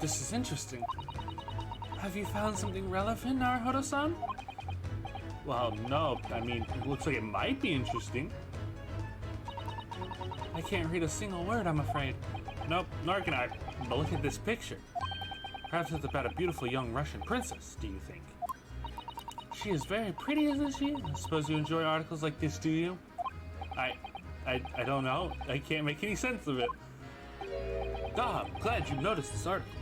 This is interesting. Have you found something relevant, Naruhodo-san? Well, no. I mean, it looks like it might be interesting. I can't read a single word, I'm afraid. Nope, nor can I. But look at this picture. Perhaps it's about a beautiful young Russian princess, do you think? She is very pretty, isn't she? I suppose you enjoy articles like this, do you? I don't know. I can't make any sense of it. Ah, I'm glad you noticed this article.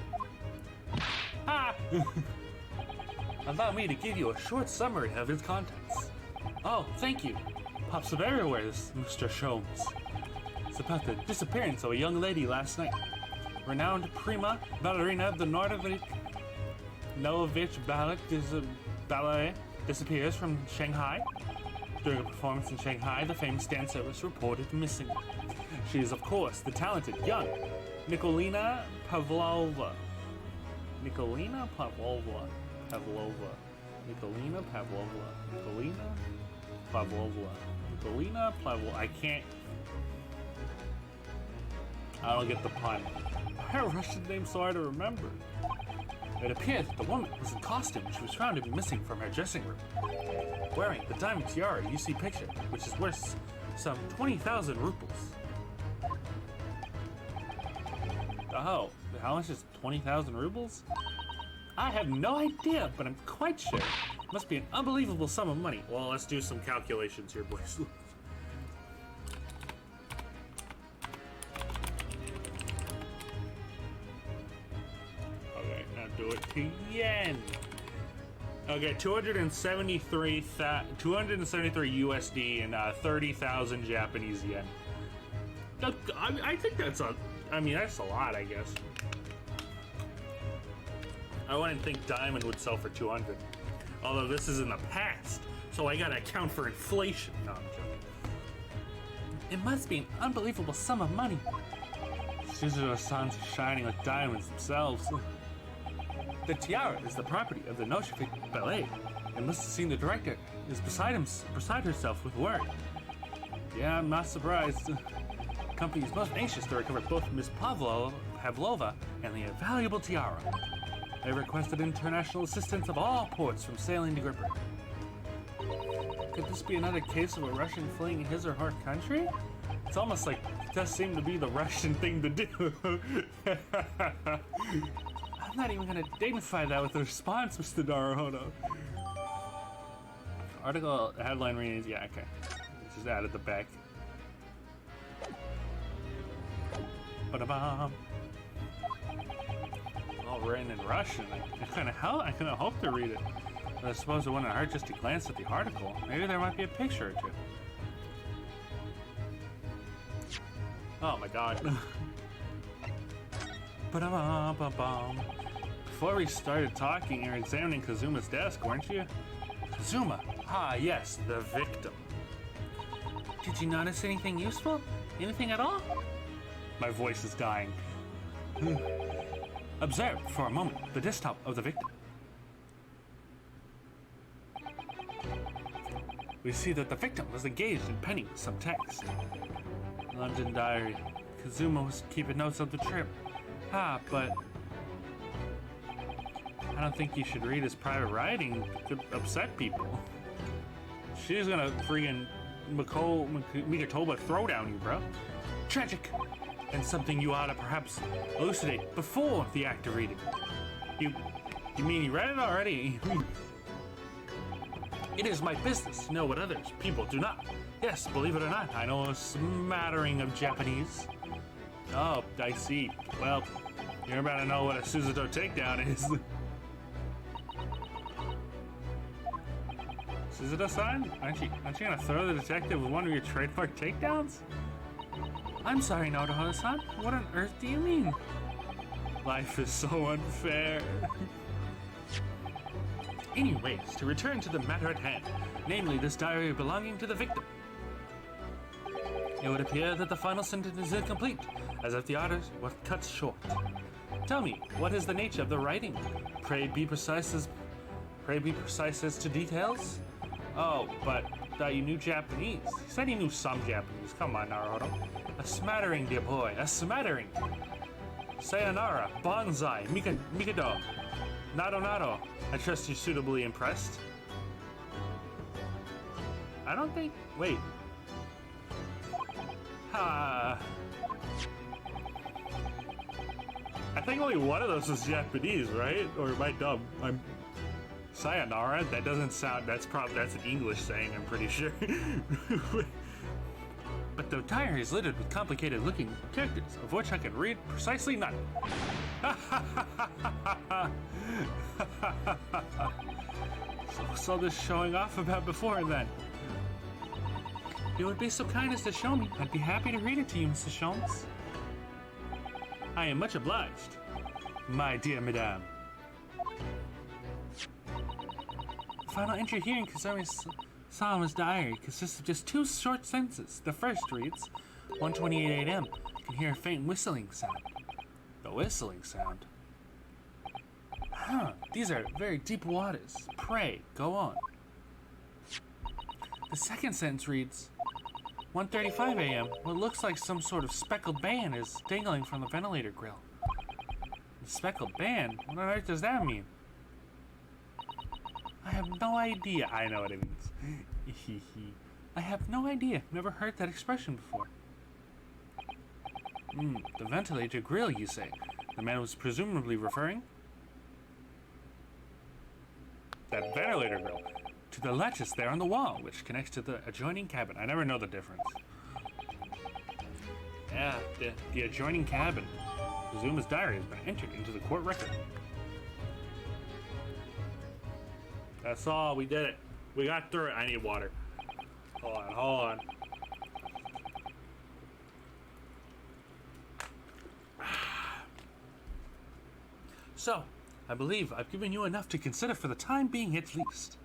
Ah! Allow me to give you a short summary of its contents. Oh, thank you. Pops up everywhere, this Mr. Sholmes. It's about the disappearance of a young lady last night. Renowned prima ballerina of the Novich Ballet disappears from Shanghai. During a performance in Shanghai, the famous dancer was reported missing. She is, of course, the talented young Nikolina Pavlova. Nikolina Pavlova. I can't. I don't get the pun. Her Russian name so hard to remember. It appears that the woman was in costume when she was found to be missing from her dressing room, wearing the diamond tiara you see pictured, which is worth some 20,000 rubles. Oh, how much is 20,000 rubles? I have no idea, but I'm quite sure it must be an unbelievable sum of money. Well, let's do some calculations here, boys. Okay, now do it again. Okay, 273 USD and 30,000 Japanese yen. I think that's that's a lot, I guess. I wouldn't think diamond would sell for 200. Although this is in the past, so I gotta account for inflation. No, I'm joking. It must be an unbelievable sum of money. Suzuto-san's shining with diamonds themselves. The tiara is the property of the Novich Ballet. It must have seen the director is beside herself with work. Yeah, I'm not surprised. The company is most anxious to recover both Miss Pavlova and the valuable tiara. They requested international assistance of all ports from sailing to Gripper. Could this be another case of a Russian fleeing his or her country? It's almost like it does seem to be the Russian thing to do. I'm not even going to dignify that with a response, Mr. Naruhodo. Article headline reads, yeah, okay. Just added the back. Ba-da-bum. All written in Russian. I kind of hope to read it. But I suppose it wouldn't hurt just to glance at the article. Maybe there might be a picture or two. Oh my god. Before we started talking, you were examining Kazuma's desk, weren't you? Kazuma? Ah, yes, the victim. Did you notice anything useful? Anything at all? My voice is dying. Observe for a moment the desktop of the victim. We see that the victim was engaged in penning some text. London diary. Kazuma was keeping notes of the trip. Ah, but I don't think you should read his private writing. It could upset people. She's gonna freaking Mikatoba throw down you, bro. Tragic! And something you ought to perhaps elucidate before the act of reading. You mean you read it already? It is my business to know what others people do not. Yes, believe it or not, I know a smattering of Japanese. Oh, I see. Well, you're about to know what a Suzuto takedown is. Suzuto-san? Aren't you gonna throw the detective with one of your trademark takedowns? I'm sorry, Naruhodo-san. What on earth do you mean? Life is so unfair. Anyways, to return to the matter at hand, namely this diary belonging to the victim. It would appear that the final sentence is incomplete, as if the author was cut short. Tell me, what is the nature of the writing? Pray be precise as to details? Oh, but you knew Japanese. He said he knew some Japanese. Come on, Naruhodo. A smattering, dear boy, a smattering. Sayonara, bonsai, mikado, nado. I trust you're suitably impressed. I don't think. Wait. I think only one of those is Japanese, right? Or am I dumb? Sayonara? That doesn't sound. That's an English saying. I'm pretty sure. But the diary is littered with complicated-looking characters, of which I can read precisely none. So this showing off about before then. If you would be so kind as to show me, I'd be happy to read it to you, Mrs. Sholmes. I am much obliged, my dear madame. The final entry here in Kazumi Sama's diary consists of just 2 short sentences. The first reads, 1:28 a.m. You can hear a faint whistling sound. The whistling sound? Huh, these are very deep waters. Pray, go on. The second sentence reads, 1:35 a.m. What looks like some sort of speckled band is dangling from the ventilator grill. The speckled band? What on earth does that mean? I have no idea. I know what it means. I have no idea. Never heard that expression before. The ventilator grill, you say? The man was presumably referring? That ventilator grill. To the lattice there on the wall, which connects to the adjoining cabin. I never know the difference. Yeah, the adjoining cabin. Kazuma's diary has been entered into the court record. That's all. We did it. We got through it. I need water. Hold on. So, I believe I've given you enough to consider for the time being at least.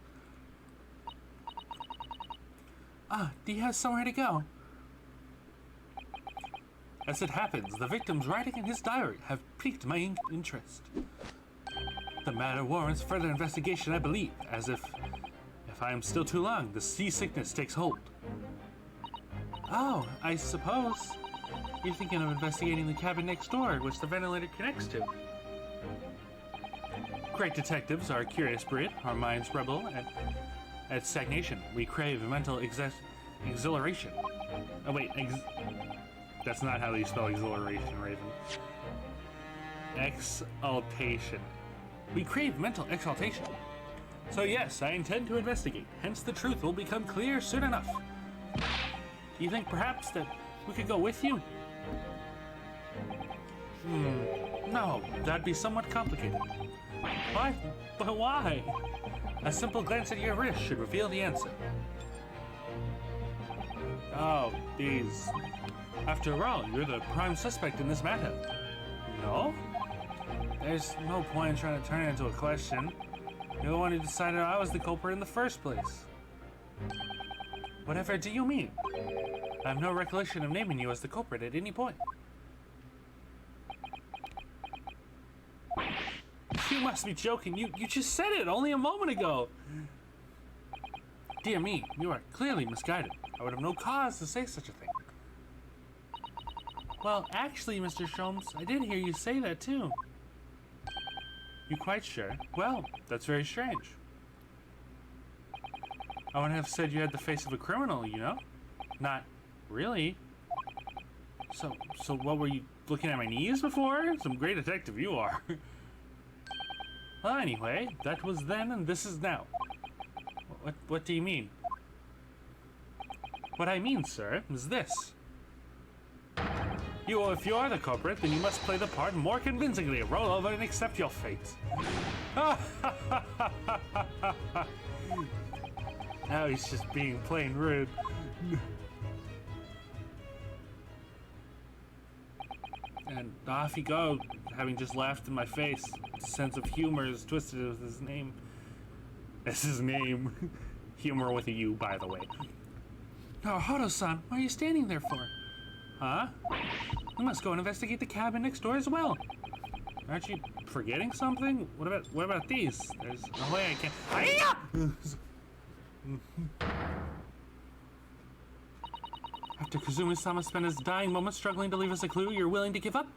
Do you have somewhere to go? As it happens, the victim's writing in his diary have piqued my interest. The matter warrants further investigation, I believe, as if I am still too long, the seasickness takes hold. Oh, I suppose you're thinking of investigating the cabin next door, which the ventilator connects to. Great detectives are a curious breed. Our minds rebel at stagnation. We crave mental exhilaration. Oh wait, that's not how you spell exhilaration, Raven. Exaltation. We crave mental exaltation. So yes, I intend to investigate. Hence the truth will become clear soon enough. Do you think perhaps that we could go with you? No, that'd be somewhat complicated. Why? But why? A simple glance at your wrist should reveal the answer. Oh, these. After all, you're the prime suspect in this matter. No? There's no point in trying to turn it into a question. You're the one who decided I was the culprit in the first place. Whatever do you mean? I have no recollection of naming you as the culprit at any point. You must be joking. You just said it only a moment ago. Dear me, you are clearly misguided. I would have no cause to say such a thing. Well, actually, Mr. Sholmes, I did hear you say that too. You quite sure? Well, that's very strange. I wouldn't have said you had the face of a criminal, you know? Not really. So what were you looking at my knees before? Some great detective you are. Well, anyway, that was then and this is now. What do you mean? What I mean, sir, is this. If you are the culprit, then you must play the part more convincingly. Roll over and accept your fate. Now he's just being plain rude. And off he goes, having just laughed in my face. Sense of humor is twisted with his name. That's his name. Humor with a U, by the way. Naruhodo-san, what are you standing there for? Huh? We must go and investigate the cabin next door as well. Aren't you forgetting something? What about these? There's no way I can. After Kazumi-sama spent his dying moments struggling to leave us a clue, you're willing to give up?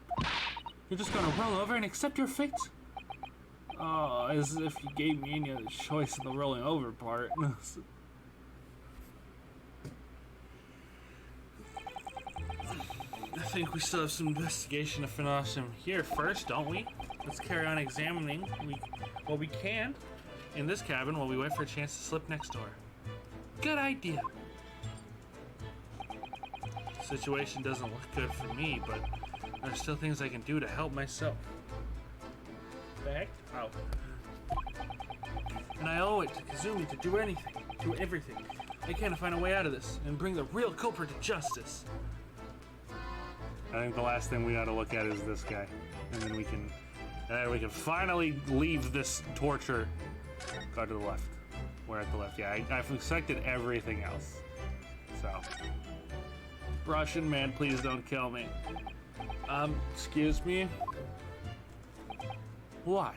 You're just gonna roll over and accept your fate? Oh, as if you gave me any other choice in the rolling over part. I think we still have some investigation to finish him here first, don't we? Let's carry on examining what we can in this cabin while we wait for a chance to slip next door. Good idea. The situation doesn't look good for me, but there's still things I can do to help myself. Back out. And I owe it to Kazumi to do everything I can to find a way out of this and bring the real culprit to justice. I think the last thing we gotta look at is this guy, and then we can finally leave this torture. Go to the left. We're at the left. Yeah, I've selected everything else. So, Russian man, please don't kill me. Excuse me. What?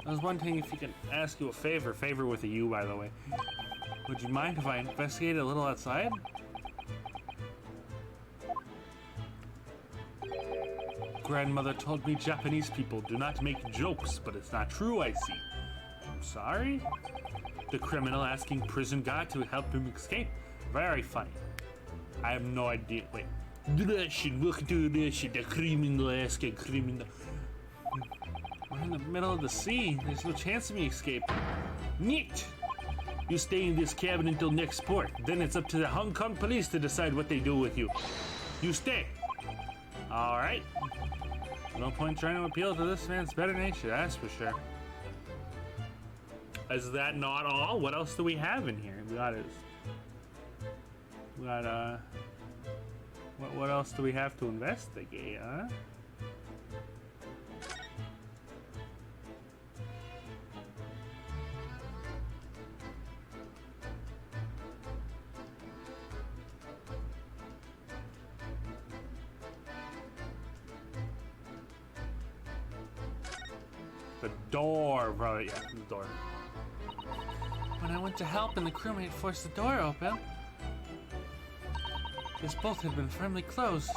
I was wondering if you could ask you a favor. Favor with a U, by the way. Would you mind if I investigated a little outside? Grandmother told me Japanese people do not make jokes, but it's not true, I see. I'm sorry? The criminal asking prison guard to help him escape? Very funny. I have no idea. Wait. Russian, welcome to Russia, the criminal asking criminal. We're in the middle of the sea. There's no chance of me escaping. Neat! You stay in this cabin until next port. Then it's up to the Hong Kong police to decide what they do with you. You stay. Alright. No point trying to appeal to this man's better nature, that's for sure. Is that not all? What else do we have in here? What else do we have to investigate, huh? The door, bro. Yeah, the door. When I went to help and the crewmate forced the door open, this bolt had been firmly closed.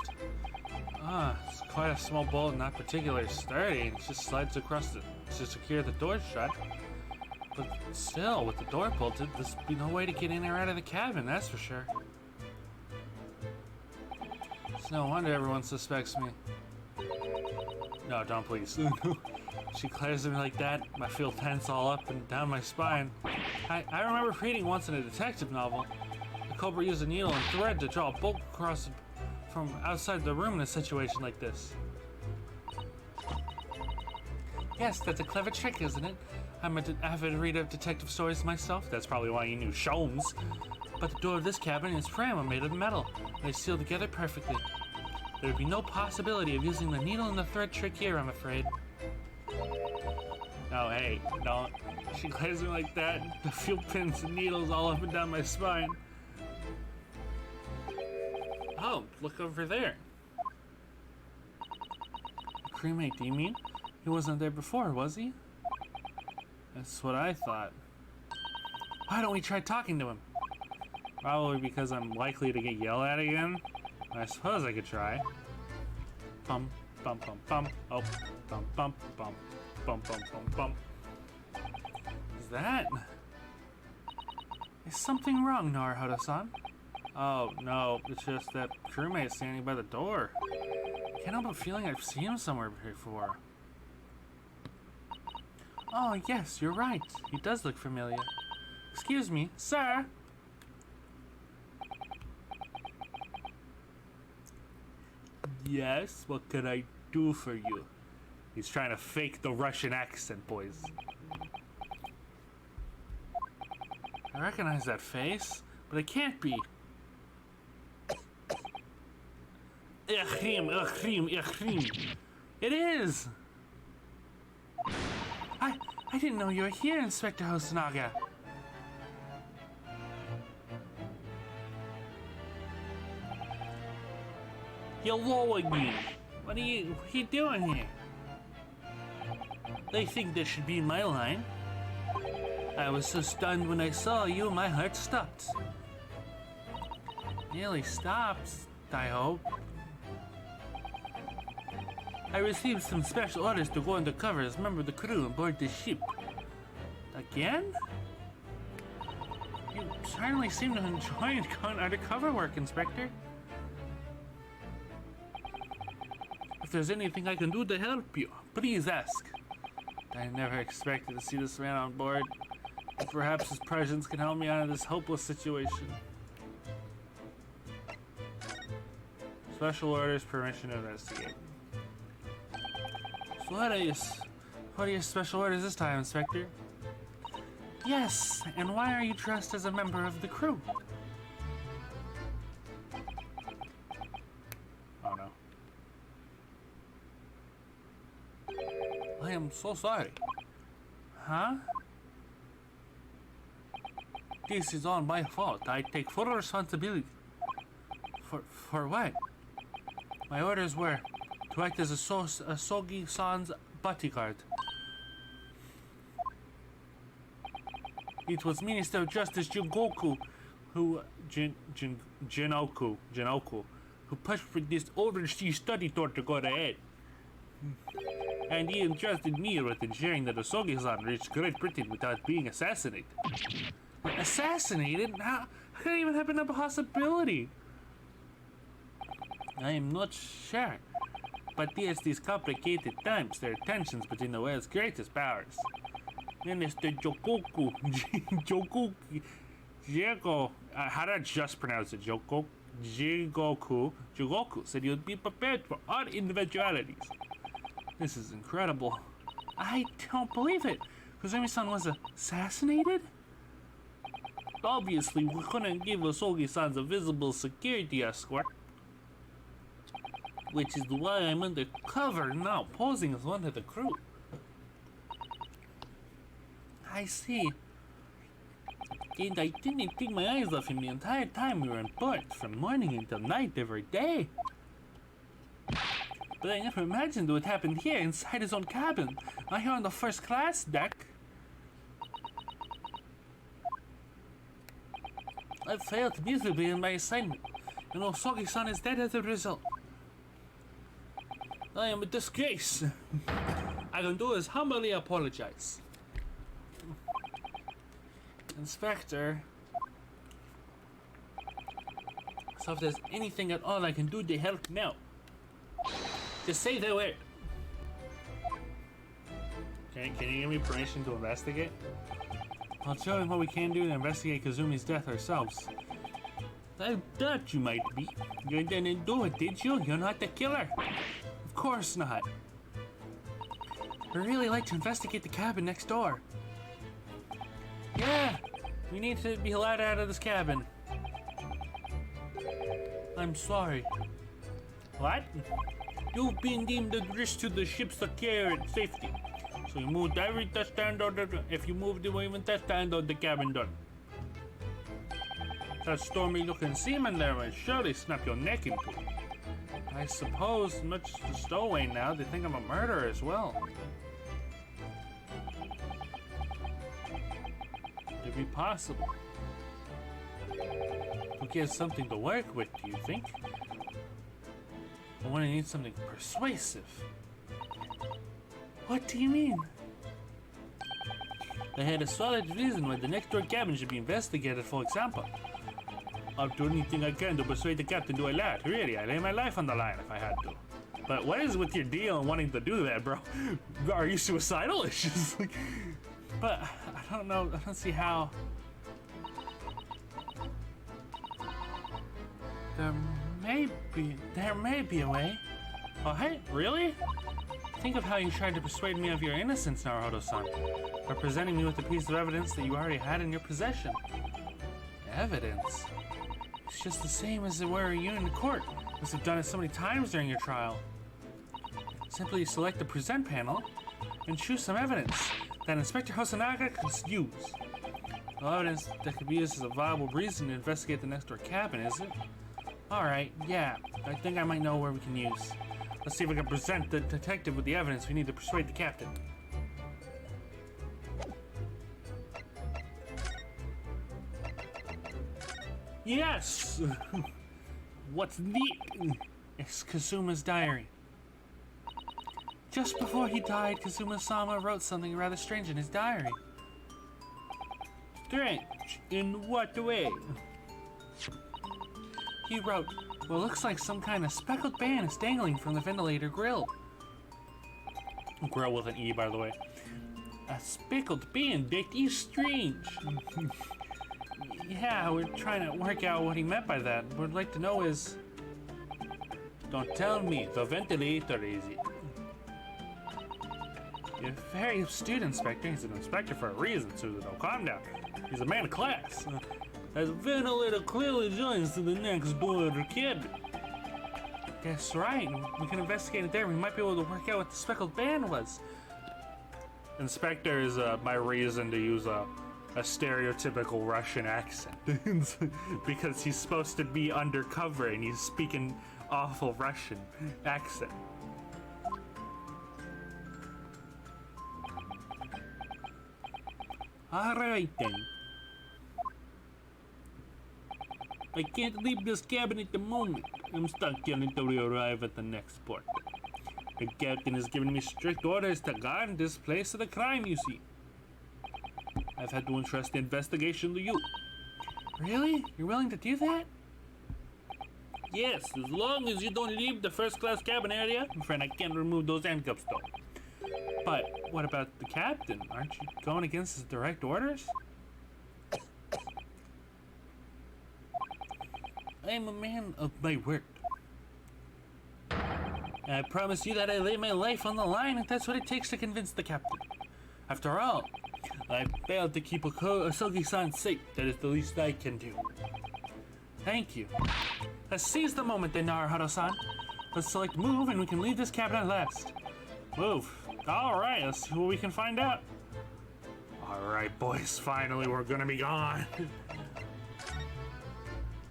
It's quite a small bolt, not particularly sturdy, and it just slides across to secure the door shut. But still, with the door bolted, there's be no way to get in or out of the cabin, that's for sure. It's no wonder everyone suspects me. No, don't please. She glares at me like that, I feel tense all up and down my spine. I remember reading once in a detective novel. The culprit used a needle and thread to draw a bolt across from outside the room in a situation like this. Yes, that's a clever trick, isn't it? I'm an avid reader of detective stories myself. That's probably why you knew Sholmes. But the door of this cabin and its frame are made of metal. They seal together perfectly. There would be no possibility of using the needle and the thread trick here, I'm afraid. Oh, hey, don't. She glares me like that. I feel pins and needles all up and down my spine. Oh, look over there. Crewmate, do you mean? He wasn't there before, was he? That's what I thought. Why don't we try talking to him? Probably because I'm likely to get yelled at again. I suppose I could try. Bum, bum, bum, bum. Oh, bum, bum, bum. Bum, bum, bum, bum. Is that? Is something wrong, Naruhodo-san? Oh, no, it's just that crewmate standing by the door. I can't help but feeling I've seen him somewhere before. Oh, yes, you're right. He does look familiar. Excuse me, sir? Yes, what can I do for you? He's trying to fake the Russian accent, boys. I recognize that face, but it can't be. Echrim, echrim, echrim. It is! I didn't know you were here, Inspector Hosonaga. Hello again. What are you doing here? I think that should be my line. I was so stunned when I saw you, my heart stopped. Nearly stopped, I hope. I received some special orders to go undercover as a member of the crew on board this ship. Again? You certainly seem to enjoy undercover work, Inspector. If there's anything I can do to help you, please ask. I never expected to see this man on board. Perhaps his presence can help me out of this hopeless situation. Special orders, permission to investigate. So what are your special orders this time, Inspector? Yes, and why are you dressed as a member of the crew? Oh no. I am so sorry. Huh? This is all my fault. I take full responsibility. For what? My orders were to act as a Sogi-san's bodyguard. It was Minister of Justice Jinoku who pushed for this overseas study tour to go ahead. And he entrusted me with ensuring that the Sogi-san reached Great Britain without being assassinated. Assassinated? How could that even have been a possibility? I am not sure. But there's these complicated times. There are tensions between the world's greatest powers. Minister Jokoku, how did I just pronounce it? Jigoku said he would be prepared for all eventualities. This is incredible. I don't believe it. Kazumi-san was assassinated? Obviously, we couldn't give Osogi-san's a visible security escort. Which is why I'm undercover now, posing as one of the crew. I see. And I didn't take my eyes off him the entire time we were on board, from morning until night every day. But I never imagined it would happen here, inside his own cabin, out here on the first class deck. I failed miserably in my assignment, and Osogi-san is dead as a result. I am a disgrace. I can do is humbly apologize. Inspector. So if there's anything at all I can do to help now, just say the word. Can you give me permission to investigate? I'll show him what we can do to investigate Kazumi's death ourselves. I thought you might be. You didn't do it, did you? You're not the killer. Of course not. I'd really like to investigate the cabin next door. Yeah, we need to be allowed out of this cabin. I'm sorry. What? You've been deemed a risk to the ship's security and safety. So you moved every stand on the... If you moved even stand on the cabin door. That stormy looking seaman there will surely snap your neck in two. I suppose, much the stowaway now, they think I'm a murderer as well. Could be possible. To get something to work with, do you think? I want to need something persuasive. What do you mean? I had a solid reason why the next door cabin should be investigated, for example. I'll do anything I can to persuade the captain to allow it. Really, I lay my life on the line if I had to. But what is with your deal and wanting to do that, bro? Are you suicidal? It's just like... But, I don't know, I don't see how... There may be a way. Oh, hey, really? Think of how you tried to persuade me of your innocence, Naruhodo-san. By presenting me with a piece of evidence that you already had in your possession. Evidence? It's just the same as it were you in the court. Must have done it so many times during your trial. Simply select the present panel and choose some evidence that Inspector Hosonaga could use. No evidence that could be used as a viable reason to investigate the next door cabin, is it? Alright, yeah, I think I might know where we can use. Let's see if we can present the detective with the evidence we need to persuade the captain. Yes! What's neat? It's Kasuma's diary. Just before he died, Kazuma-sama wrote something rather strange in his diary. Strange? In what way? He wrote, "What looks like some kind of speckled band is dangling from the ventilator grill." Grill with an E, by the way. A speckled band? That is strange. Yeah, we're trying to work out what he meant by that. What we'd like to know is... Don't tell me, the ventilator is it? You're very astute, Inspector. He's an inspector for a reason, Suzuto. Calm down. He's a man of class. That ventilator clearly joins to the next door cabin. That's right. We can investigate it there. We might be able to work out what the speckled band was. Inspector is my reason to use a stereotypical Russian accent. Because he's supposed to be undercover and he's speaking awful Russian accent. Alright then. I can't leave this cabin at the moment. I'm stuck here until we arrive at the next port. The captain has given me strict orders to guard this place of the crime, you see. I've had to entrust the investigation to you. Really? You're willing to do that? Yes, as long as you don't leave the first-class cabin area. Friend, I can't remove those handcuffs, though. But what about the captain? Aren't you going against his direct orders? I'm a man of my word. I promise you that I lay my life on the line if that's what it takes to convince the captain. After all, I failed to keep Asogi-san safe. That is the least I can do. Thank you. Let's seize the moment then, Naruhodo-san. Let's select move and we can leave this cabin at last. Move. Alright, let's see what we can find out. Alright, boys, finally we're gonna be gone.